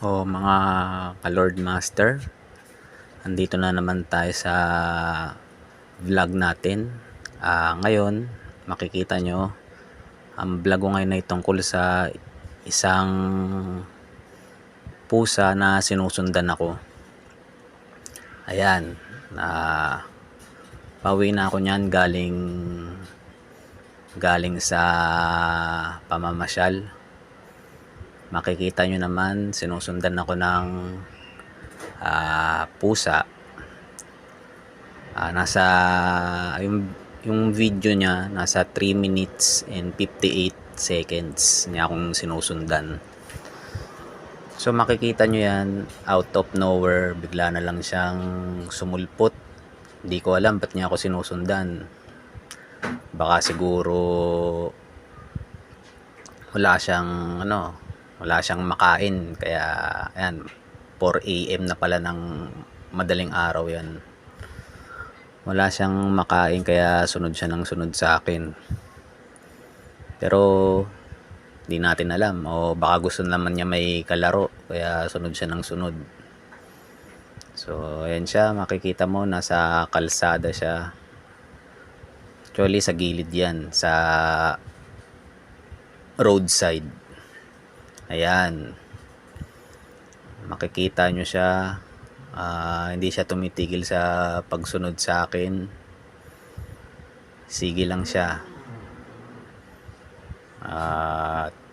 O mga ka-Lord Master, andito na naman tayo sa vlog natin. Ngayon makikita nyo ang vlog ko ngayon ay tungkol sa isang pusa na sinusundan ako. Ayan, pauwi na ako niyan galing sa pamamasyal. Makikita nyo naman sinusundan ako ng pusa. Nasa yung video niya nasa 3 minutes and 58 seconds niya akong sinusundan. So makikita nyo yan, out of nowhere bigla na lang siyang sumulpot. Hindi ko alam ba't niya ako sinusundan. Baka siguro wala siyang makain, kaya ayan, 4 AM na pala ng madaling araw yan. Wala siyang makain kaya sunod siya ng sunod sa akin. Pero hindi natin alam, o baka gusto naman niya may kalaro kaya sunod siya ng sunod. So ayan siya, makikita mo nasa kalsada siya. Actually sa gilid yan, sa roadside. Ayan, makikita nyo siya. Hindi siya tumitigil sa pagsunod sa akin. Sige lang siya.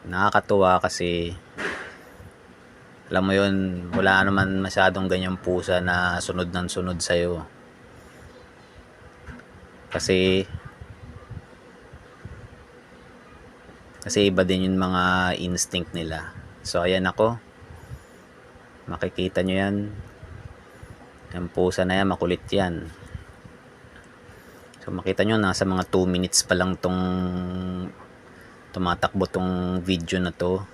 Nakakatuwa kasi alam mo yun, wala naman masyadong ganyang pusa na sunod ng sunod sa'yo. Kasi iba din yung mga instinct nila. So ayan ako, makikita nyo yan. Yung pusa na yan, makulit yan. So makita nyo, nasa mga 2 minutes pa lang tong tumatakbo tong video na to.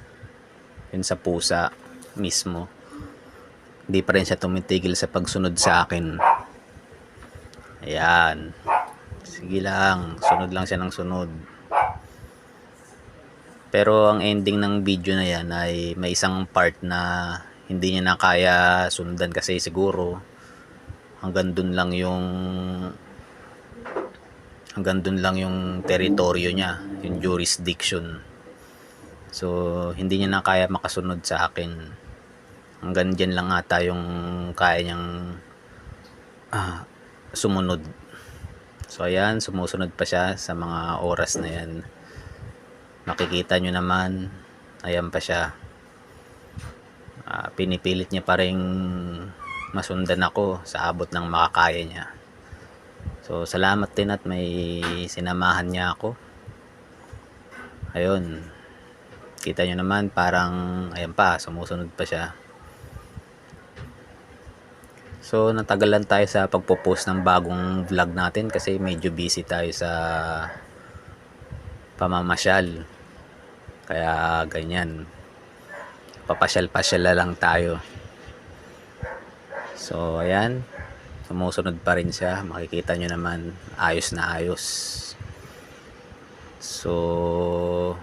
Yun sa pusa mismo, hindi pa rin siya tumitigil sa pagsunod sa akin. Ayan, sige lang, sunod lang siya ng sunod. Pero ang ending ng video na yan ay may isang part na hindi niya na kaya sundan kasi siguro hanggang dun lang yung teritoryo niya, yung jurisdiction. So hindi niya na kaya makasunod sa akin. Hanggang dyan lang ata yung kaya niyang sumunod. So ayan, sumusunod pa siya sa mga oras na yan. Makikita nyo naman, ayan pa siya. Pinipilit niya pa rin masundan ako sa abot ng makakaya niya. So salamat din at may sinamahan niya ako. Ayun, kita nyo naman, parang ayan pa, sumusunod pa siya. So natagalan tayo sa pagpo-post ng bagong vlog natin kasi medyo busy tayo sa pamamasyal. Kaya ganyan, papasyal-pasyal na lang tayo. So ayan, sumusunod pa rin siya. Makikita nyo naman, ayos na ayos. So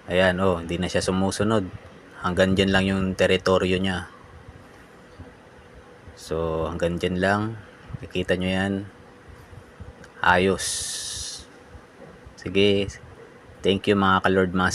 ayan, hindi na siya sumusunod. Hanggang dyan lang yung teritoryo niya. So hanggang dyan lang, nakikita nyo yan, ayos. Sige, thank you mga ka-Lord Master.